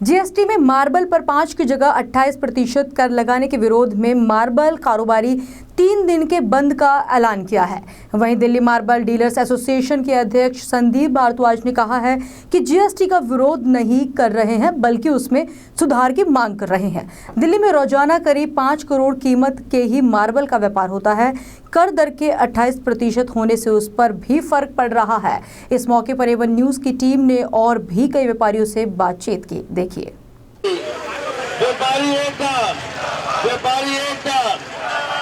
GST में marble पर 5 की जगह 28% कर लगाने के विरोध में मार्बल कारोबारी 3 दिन के बंद का ऐलान किया है। वहीं दिल्ली मार्बल डीलर्स एसोसिएशन के अध्यक्ष संदीप भारद्वाज ने कहा है कि जीएसटी का विरोध नहीं कर रहे हैं बल्कि उसमें सुधार की मांग कर रहे हैं। दिल्ली में रोजाना करीब 5 करोड़ कीमत के ही मार्बल का व्यापार होता है। कर दर के 28% होने से उस पर भी फर्क पड़ रहा है। इस मौके पर एवन न्यूज की टीम ने और भी कई व्यापारियों से बातचीत की। देखिए। व्यापारी एकता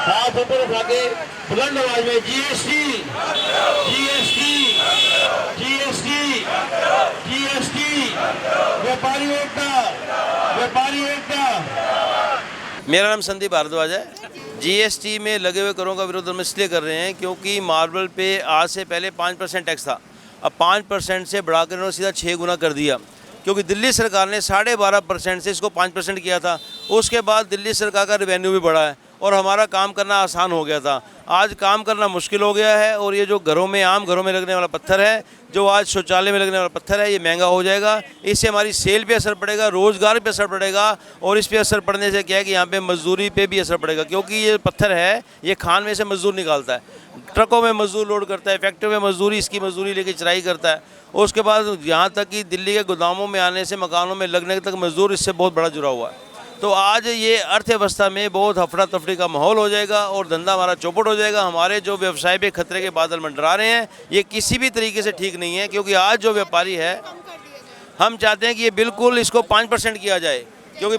हाथ ऊपर उठा के बुलंद आवाज में जीएसटी जीएसटी जीएसटी जीएसटी व्यापारी एकता। मेरा नाम संदीप भारद्वाज है। जीएसटी में लगे हुए करों का विरोध हम इसलिए कर रहे हैं क्योंकि मार्बल पे आज से पहले 5% टैक्स था। अब 5% से बढ़ाकर इन्होंने सीधा 6 गुना कर दिया, क्योंकि दिल्ली सरकार ने 12.5% से इसको 5% किया था। उसके बाद दिल्ली सरकार का रेवेन्यू भी बढ़ा है और हमारा काम करना आसान हो गया था। आज काम करना मुश्किल हो गया है और ये जो आम घरों में लगने वाला पत्थर है, जो आज शौचालय में लगने वाला पत्थर है, ये महंगा हो जाएगा। इससे हमारी सेल पे असर पड़ेगा, रोज़गार पे असर पड़ेगा और इस पे असर पड़ने से क्या है कि यहाँ पे मजदूरी पे भी असर पड़ेगा, क्योंकि ये पत्थर है ये खान में से मजदूर निकालता है, ट्रकों में मजदूर लोड करता है, फैक्ट्री में मजदूरी इसकी मजदूरी लेके चराई करता है। उसके बाद यहाँ तक कि दिल्ली के गोदामों में आने से मकानों में लगने तक मजदूर इससे बहुत बड़ा जुड़ा हुआ है। तो आज ये अर्थव्यवस्था में बहुत हफड़ा तफड़ी का माहौल हो जाएगा और धंधा हमारा चौपट हो जाएगा। हमारे जो व्यवसाय पे खतरे के बादल मंडरा रहे हैं, ये किसी भी तरीके से ठीक नहीं है, क्योंकि आज जो व्यापारी है, हम चाहते हैं कि ये बिल्कुल इसको 5% किया जाए, क्योंकि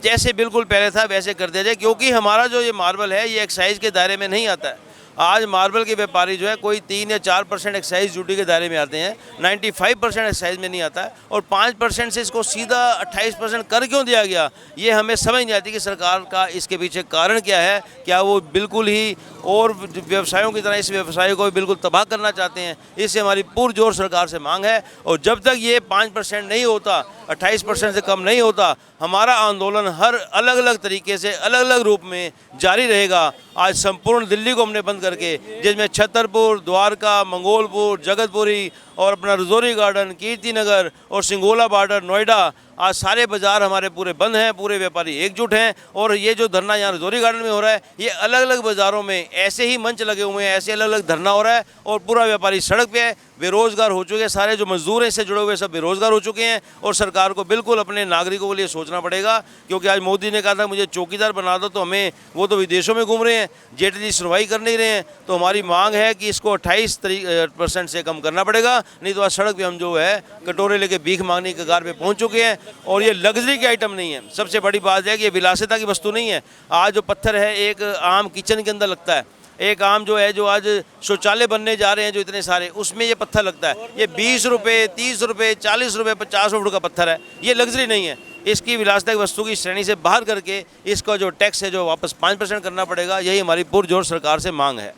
जैसे बिल्कुल पहले था वैसे कर दिया जाए, क्योंकि हमारा जो ये मार्बल है ये एक्साइज के दायरे में नहीं आता है। आज मार्बल के व्यापारी जो है कोई 3 या 4% एक्साइज ड्यूटी के दायरे में आते हैं, 95% एक्साइज में नहीं आता है और 5% से इसको सीधा 28% कर क्यों दिया गया, ये हमें समझ नहीं आती कि सरकार का इसके पीछे कारण क्या है। क्या वो बिल्कुल ही और व्यवसायों की तरह इस व्यवसाय को बिल्कुल तबाह करना चाहते हैं? इससे हमारी पुरजोर सरकार से मांग है और जब तक ये 5% नहीं होता, 28% से कम नहीं होता, हमारा आंदोलन हर अलग अलग तरीके से अलग अलग रूप में जारी रहेगा। आज संपूर्ण दिल्ली को हमने बंद करके, जिसमें छतरपुर, द्वारका, मंगोलपुर, जगतपुरी और अपना रजौरी गार्डन, कीर्ति नगर और सिंगोला बॉर्डर, नोएडा, आज सारे बाज़ार हमारे पूरे बंद हैं। पूरे व्यापारी एकजुट हैं और ये जो धरना यहाँ रजौरी गार्डन में हो रहा है, ये अलग अलग बाज़ारों में ऐसे ही मंच लगे हुए हैं, ऐसे अलग अलग धरना हो रहा है और पूरा व्यापारी सड़क पे है। बेरोज़गार हो चुके हैं, सारे जो मजदूर हैं इससे जुड़े हुए सब बेरोज़गार हो चुके हैं और सरकार को बिल्कुल अपने नागरिकों के लिए सोचना पड़ेगा, क्योंकि आज मोदी ने कहा था मुझे चौकीदार बना दो, तो हमें वो तो विदेशों में घूम रहे हैं, जेटली सुनवाई कर नहीं रहे हैं। तो हमारी मांग है कि इसको 28% से कम करना पड़ेगा, नहीं तो आज सड़क पे हम जो है कटोरे लेके भीख मांगने के कगार पे पहुंच चुके हैं। और ये लग्जरी के आइटम नहीं है, सबसे बड़ी बात है कि ये विलासिता की वस्तु नहीं है। आज जो पत्थर है एक आम किचन के अंदर लगता है, एक आम जो है जो आज शौचालय बनने जा रहे हैं जो इतने सारे, उसमें ये पत्थर लगता है। ये 20 रुपये, 30 रुपये, 40 रुपये, 50 रुपये का पत्थर है, ये लग्जरी नहीं है। इसकी विलासिता की वस्तु की श्रेणी से बाहर करके इसका जो टैक्स है जो वापस 5% करना पड़ेगा, यही हमारी पुरजोर सरकार से मांग है।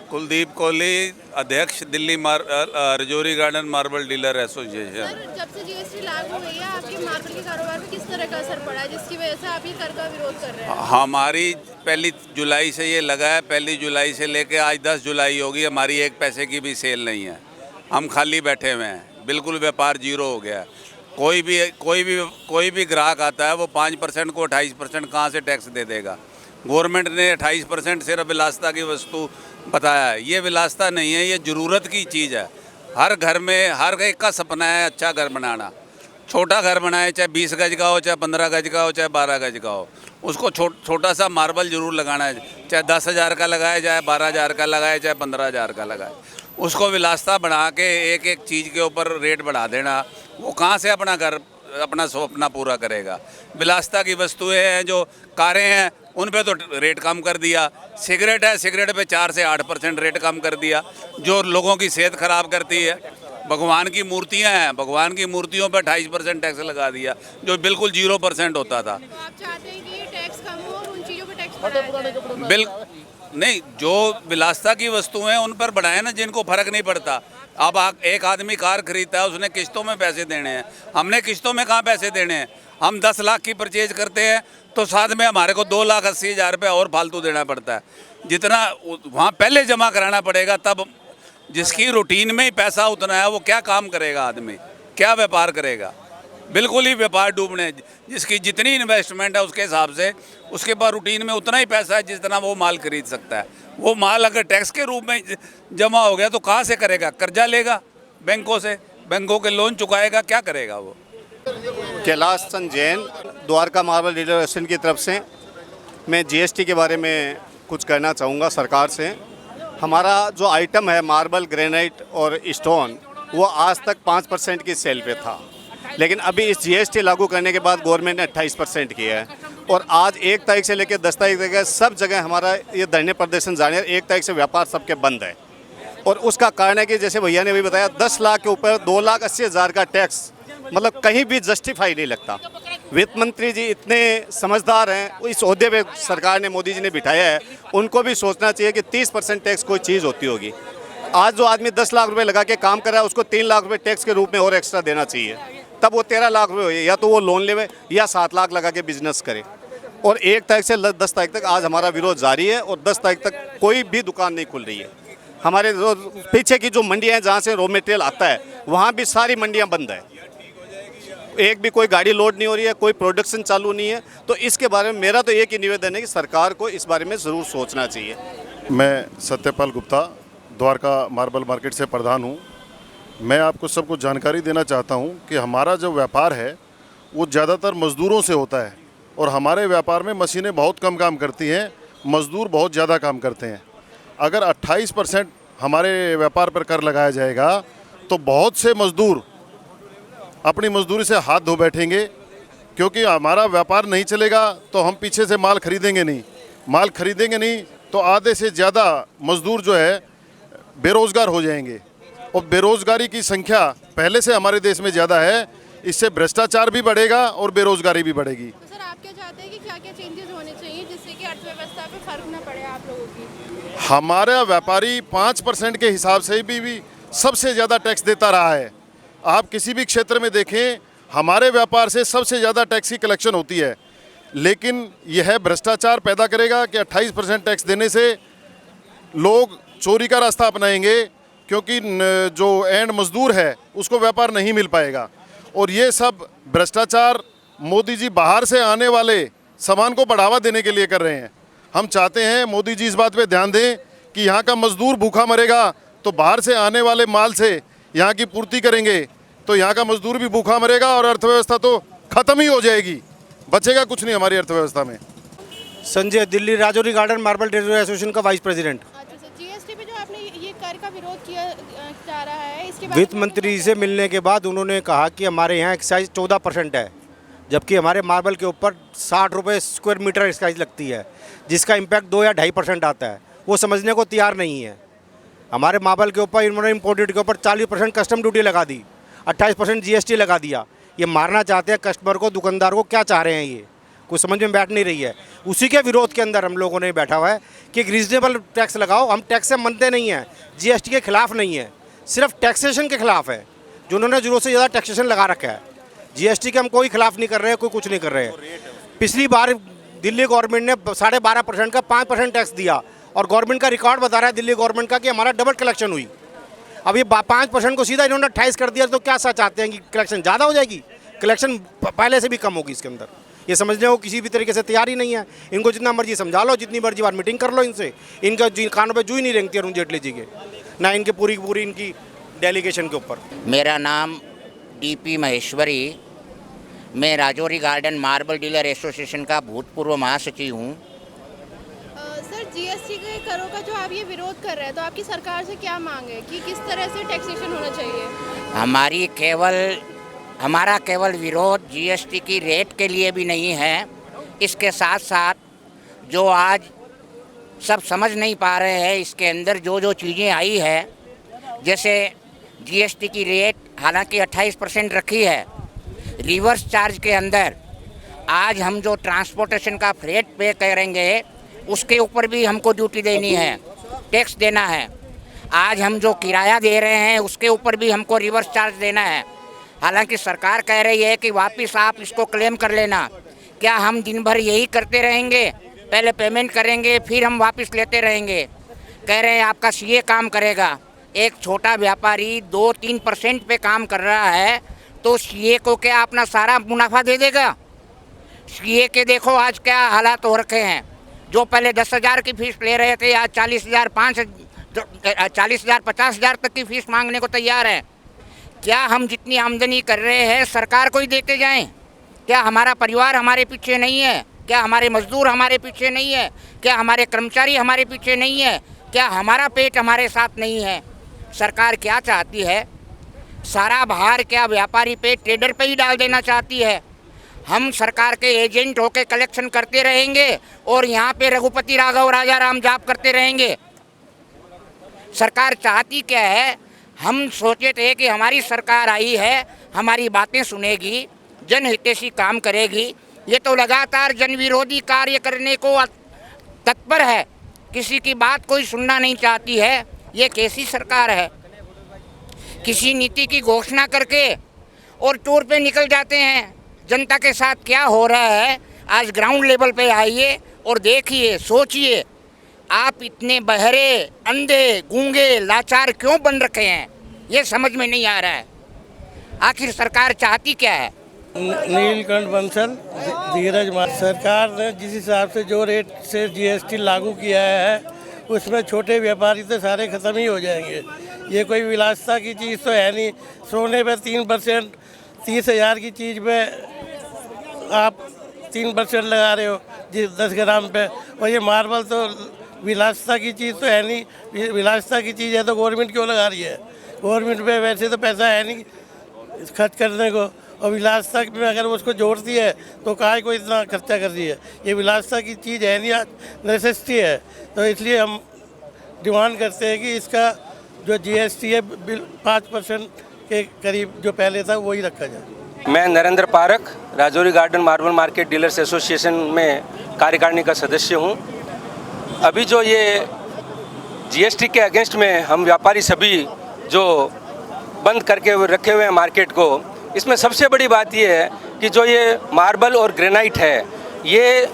कुलदीप कोहली, अध्यक्ष Delhi Rajouri garden marble dealer association. जब से जीएसटी लागू हुई है, आपके मार्बल के कारोबार में किस तरह का असर पड़ा है जिसकी वजह से आप ये कर का विरोध कर रहे हैं? हमारी 1 जुलाई से ये लगा है, 1 जुलाई से लेके आज 10 जुलाई होगी, हमारी 1 पैसे की भी सेल नहीं है। हम खाली बैठे हुए हैं, बिल्कुल व्यापार जीरो हो गया है। कोई भी ग्राहक आता है वो 5% को 28% कहाँ से टैक्स दे देगा? गवर्नमेंट ने 28% सिर्फ विलासिता की वस्तु बताया है। ये विलासिता नहीं है, ये ज़रूरत की चीज़ है। हर घर में हर एक का सपना है अच्छा घर बनाना। छोटा घर बनाए, चाहे 20 गज का हो, चाहे 15 गज का हो, चाहे 12 गज का हो, उसको छोटा सा मार्बल जरूर लगाना है। चाहे 10,000 का लगाए, चाहे 12,000 का लगाए, चाहे 15,000 का लगाए। उसको विलासिता बना के एक एक चीज़ के ऊपर रेट बढ़ा देना, वो कहाँ से अपना घर अपना सपना पूरा करेगा? विलासिता की वस्तुएं हैं, जो कारें हैं उन पे तो रेट कम कर दिया। सिगरेट है, सिगरेट पे 4 से 8% रेट कम कर दिया, जो लोगों की सेहत ख़राब करती है। भगवान की मूर्तियां हैं, भगवान की मूर्तियों पे 28% टैक्स लगा दिया, जो बिल्कुल 0% होता था। तो आप चाहते हैं कि ये टैक्स कम हो और उन चीज़ों पर टैक्स बढ़ाया जाए? नहीं, जो विलासिता की वस्तुएं हैं उन पर बढ़ाए ना, जिनको फ़र्क नहीं पड़ता। अब एक आदमी कार खरीदता है, उसने किस्तों में पैसे देने हैं, हमने किस्तों में कहाँ पैसे देने हैं? हम 10 लाख की परचेज करते हैं तो साथ में हमारे को 2,80,000 रुपये और फालतू देना पड़ता है, जितना वहाँ पहले जमा कराना पड़ेगा। तब जिसकी रूटीन में ही पैसा उतना है, वो क्या काम करेगा आदमी, क्या व्यापार करेगा? बिल्कुल ही व्यापार डूबने, जिसकी जितनी इन्वेस्टमेंट है उसके हिसाब से उसके पास रूटीन में उतना ही पैसा है जितना वो माल खरीद सकता है। वो माल अगर टैक्स के रूप में जमा हो गया तो कहाँ से करेगा? कर्जा लेगा बैंकों से, बैंकों के लोन चुकाएगा, क्या करेगा वो? Kailash Chand Jain, Dwarka marble dealer association की तरफ से मैं जीएसटी के बारे में कुछ कहना चाहूँगा सरकार से। हमारा जो आइटम है मार्बल, ग्रेनाइट और स्टोन, वो आज तक 5% की सेल पे था, लेकिन अभी इस जीएसटी लागू करने के बाद गवर्नमेंट ने 28% किया है। और आज 1 तारीख से लेकर 10 तारीख तक सब जगह हमारा ये धरने प्रदर्शन जारी है। 1 तारीख से व्यापार सबके बंद है और उसका कारण है कि जैसे भैया ने भी बताया 10 लाख के ऊपर 2,80,000 का टैक्स, मतलब कहीं भी जस्टिफाई नहीं लगता। वित्त मंत्री जी इतने समझदार हैं, इस ओहदे पे सरकार ने, मोदी जी ने बिठाया है, उनको भी सोचना चाहिए कि 30% टैक्स कोई चीज़ होती होगी। आज जो आदमी 10 लाख रुपए लगा के काम कर रहा है उसको 3 लाख रुपए टैक्स के रूप में और एक्स्ट्रा देना चाहिए, तब वो 13 लाख रुपए हो, या तो वो लोन लेवे या 7 लाख लगा के बिजनेस करे। और 1 तारीख से 10 तारीख तक आज हमारा विरोध जारी है और 10 तारीख तक कोई भी दुकान नहीं खुल रही है। हमारे पीछे की जो मंडियाँ हैं जहाँ से रॉ मटेरियल आता है वहाँ भी सारी मंडियाँ बंद है, एक भी कोई गाड़ी लोड नहीं हो रही है, कोई प्रोडक्शन चालू नहीं है। तो इसके बारे में मेरा तो एक ही निवेदन है कि सरकार को इस बारे में ज़रूर सोचना चाहिए। मैं सत्यपाल गुप्ता द्वारका मार्बल मार्केट से प्रधान हूँ। मैं आपको सबको जानकारी देना चाहता हूँ कि हमारा जो व्यापार है वो ज़्यादातर मज़दूरों से होता है और हमारे व्यापार में मशीनें बहुत कम काम करती हैं, मज़दूर बहुत ज़्यादा काम करते हैं। अगर 28% हमारे व्यापार पर कर लगाया जाएगा तो बहुत से मज़दूर अपनी मजदूरी से हाथ धो बैठेंगे, क्योंकि हमारा व्यापार नहीं चलेगा तो हम पीछे से माल खरीदेंगे नहीं तो आधे से ज़्यादा मजदूर जो है बेरोज़गार हो जाएंगे और बेरोज़गारी की संख्या पहले से हमारे देश में ज़्यादा है। इससे भ्रष्टाचार भी बढ़ेगा और बेरोज़गारी भी बढ़ेगी। तो सर आप क्या चाहते हैं कि क्या क्या चेंजेस होने चाहिए जिससे कि अर्थव्यवस्था पे फर्क न पड़े आप लोगों की? हमारा व्यापारी 5% के हिसाब से भी सबसे ज़्यादा टैक्स देता रहा है। आप किसी भी क्षेत्र में देखें, हमारे व्यापार से सबसे ज़्यादा टैक्स की कलेक्शन होती है, लेकिन यह भ्रष्टाचार पैदा करेगा कि 28% टैक्स देने से लोग चोरी का रास्ता अपनाएंगे, क्योंकि जो एंड मजदूर है उसको व्यापार नहीं मिल पाएगा। और ये सब भ्रष्टाचार मोदी जी बाहर से आने वाले सामान को बढ़ावा देने के लिए कर रहे हैं। हम चाहते हैं मोदी जी इस बात पे ध्यान दें कि यहाँ का मजदूर भूखा मरेगा तो बाहर से आने वाले माल से यहाँ की पूर्ति करेंगे तो यहाँ का मजदूर भी भूखा मरेगा और अर्थव्यवस्था तो खत्म ही हो जाएगी, बचेगा कुछ नहीं हमारी अर्थव्यवस्था में। Sanjay, Delhi Rajouri garden marble dealer association का वाइस प्रेसिडेंट। अच्छा सर, जीएसटी पे जो आपने ये कर का विरोध किया जा रहा है, इसके वित्त मंत्री से मिलने के बाद उन्होंने कहा कि हमारे यहाँ एक्साइज 14% है, जबकि हमारे मार्बल के ऊपर 60 रुपये स्क्वायर मीटर एक्साइज लगती है, जिसका इम्पैक्ट 2 या 2.5% आता है। वो समझने को तैयार नहीं है। हमारे मार्बल के ऊपर इन्होंने इम्पोर्टेड के ऊपर 40% कस्टम ड्यूटी लगा दी, 28% जीएसटी लगा दिया। ये मारना चाहते हैं कस्टमर को, दुकानदार को। क्या चाह रहे हैं ये कुछ समझ में बैठ नहीं रही है। उसी के विरोध के अंदर हम लोगों ने बैठा हुआ है कि एक रीजनेबल टैक्स लगाओ। हम टैक्स से मनते नहीं हैं, जीएसटी के खिलाफ नहीं है, सिर्फ टैक्सेशन के खिलाफ है। जो उन्होंने जरूरत से ज़्यादा टैक्सेशन लगा रखा है, जीएसटी के हम कोई खिलाफ नहीं कर रहे हैं, कोई कुछ नहीं कर रहे हैं। पिछली बार दिल्ली गवर्नमेंट ने 12.5% का 5% टैक्स दिया और गवर्नमेंट का रिकॉर्ड बता रहा है दिल्ली गवर्नमेंट का कि हमारा डबल कलेक्शन हुई। अब ये 5% को सीधा इन्होंने 28 कर दिया, तो क्या चाहते हैं कि कलेक्शन ज़्यादा हो जाएगी? कलेक्शन पहले से भी कम होगी इसके अंदर। ये समझने को किसी भी तरीके से तैयार ही नहीं है। इनको जितना मर्जी समझा लो, जितनी मर्जी बार मीटिंग कर लो इनसे, इनका कानों पे जू ही नहीं रेंगती अरुण जेटली जी के, ना इनके पूरी इनकी डेलीगेशन के ऊपर। मेरा नाम डीपी महेश्वरी, मैं Rajouri garden marble dealer association का भूतपूर्व महासचिव हूँ। सर, जीएसटी के करों का जो आप ये विरोध कर रहे हैं, तो आपकी सरकार से क्या मांग है कि किस तरह से टैक्सेशन होना चाहिए? हमारा केवल विरोध जीएसटी की रेट के लिए भी नहीं है। इसके साथ साथ जो आज सब समझ नहीं पा रहे हैं, इसके अंदर जो जो चीज़ें आई है, जैसे जीएसटी की रेट हालांकि 28% रखी है, रिवर्स चार्ज के अंदर आज हम जो ट्रांसपोर्टेशन का फ्रेट पे करेंगे उसके ऊपर भी हमको ड्यूटी देनी है, टैक्स देना है। आज हम जो किराया दे रहे हैं उसके ऊपर भी हमको रिवर्स चार्ज देना है। हालांकि सरकार कह रही है कि वापस आप इसको क्लेम कर लेना। क्या हम दिन भर यही करते रहेंगे? पहले पेमेंट करेंगे फिर हम वापस लेते रहेंगे? कह रहे हैं आपका सीए काम करेगा। एक छोटा व्यापारी 2-3% पे काम कर रहा है, तो सीए को क्या अपना सारा मुनाफा दे देगा? सीए के देखो आज क्या हालात हो रखे हैं। जो पहले 10,000 की फीस ले रहे थे आज 40,000 50,000 तक की फीस मांगने को तैयार है। क्या हम जितनी आमदनी कर रहे हैं सरकार को ही देते जाएं? क्या हमारा परिवार हमारे पीछे नहीं है? क्या हमारे मजदूर हमारे पीछे नहीं है? क्या हमारे कर्मचारी हमारे पीछे नहीं है? क्या हमारा पेट हमारे साथ नहीं है? सरकार क्या चाहती है? सारा भार क्या व्यापारी पे, ट्रेडर पे ही डाल देना चाहती है? हम सरकार के एजेंट होके कलेक्शन करते रहेंगे और यहाँ पे रघुपति राघव राजा राम जाप करते रहेंगे। सरकार चाहती क्या है? हम सोचे थे कि हमारी सरकार आई है, हमारी बातें सुनेगी, जनहितैषी काम करेगी। ये तो लगातार जन विरोधी कार्य करने को तत्पर है, किसी की बात कोई सुनना नहीं चाहती है। ये कैसी सरकार है? किसी नीति की घोषणा करके और टूर पे निकल जाते हैं। जनता के साथ क्या हो रहा है आज ग्राउंड लेवल पे आइए और देखिए, सोचिए। आप इतने बहरे, अंधे, गूंगे, लाचार क्यों बन रखे हैं? ये समझ में नहीं आ रहा है। आखिर सरकार चाहती क्या है? नीलकंठ बंसल, धीरज मान। सरकार ने जिस हिसाब से जो रेट से जीएसटी लागू किया है उसमें छोटे व्यापारी तो सारे ख़त्म ही हो जाएंगे। ये कोई विलासिता की चीज़ तो है नहीं। सोने पे 3%, 30,000 की चीज़ पे आप 3% लगा रहे हो 10 ग्राम पे, और ये मार्बल तो विलासिता की चीज़ तो है नहीं। विलासिता की चीज़ है तो गवर्नमेंट क्यों लगा रही है? गवर्नमेंट पे वैसे तो पैसा है नहीं खर्च करने को, और विलासिता में अगर उसको जोड़ती है तो काहे को इतना खर्चा कर रही है? ये विलासिता की चीज़ है नहीं, नेसेसिटी है। तो इसलिए हम डिमांड करते हैं कि इसका जो जीएसटी है 5% के करीब जो पहले था वही रखा जाए। मैं Narendra park, Rajouri garden marble market dealers association में कार्यकारिणी का सदस्य हूं। अभी जो ये जीएसटी के अगेंस्ट में हम व्यापारी सभी जो बंद करके रखे हुए हैं मार्केट को, इसमें सबसे बड़ी बात ये है कि जो ये मार्बल और ग्रेनाइट है ये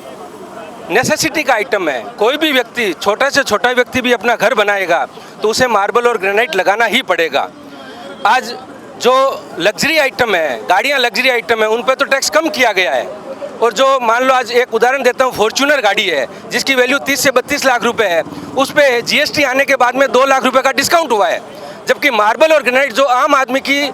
नेसेसिटी का आइटम है। कोई भी व्यक्ति, छोटा से छोटा व्यक्ति भी अपना घर बनाएगा तो उसे मार्बल और ग्रेनाइट लगाना ही पड़ेगा। आज जो लग्जरी आइटम है, गाड़ियाँ लग्जरी आइटम है, उन पर तो टैक्स कम किया गया है। और जो मान लो आज एक उदाहरण देता हूँ, फॉर्च्यूनर गाड़ी है जिसकी वैल्यू 30 से 32 लाख रुपए है, उस पर जीएसटी आने के बाद में 2 लाख रुपए का डिस्काउंट हुआ है। जबकि मार्बल और ग्रेनाइट जो आम आदमी की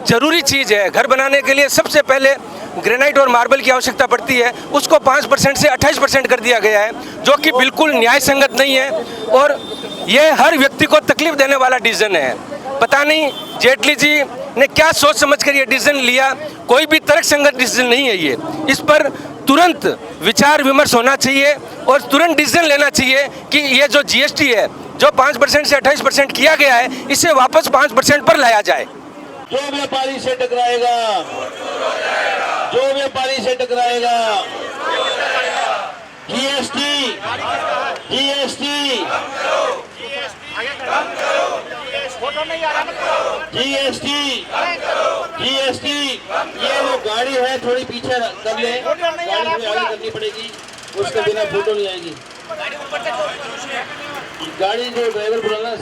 ज़रूरी चीज़ है, घर बनाने के लिए सबसे पहले ग्रेनाइट और मार्बल की आवश्यकता पड़ती है, उसको 5% से 28% कर दिया गया है, जो कि बिल्कुल न्याय संगत नहीं है। और ये हर व्यक्ति को तकलीफ देने वाला डिसीजन है। पता नहीं जेटली जी ने क्या सोच समझ कर ये डिसीजन लिया। कोई भी तर्क संगत डिसीजन नहीं है ये। इस पर तुरंत विचार विमर्श होना चाहिए और तुरंत डिसीजन लेना चाहिए कि ये जो जीएसटी है जो 5% से 28% किया गया है, इसे वापस 5% पर लाया जाए। जो व्यापारी से टकराएगा, जो व्यापारी से टकराएगा, जीएसटी, जीएसटी, जीएसटी, जीएसटी। ये वो गाड़ी है, थोड़ी पीछे कर ले, गाड़ी में आगे करनी पड़ेगी, उसके बिना फोटो नहीं आएगी। गाड़ी जो ड्राइवर बुलाना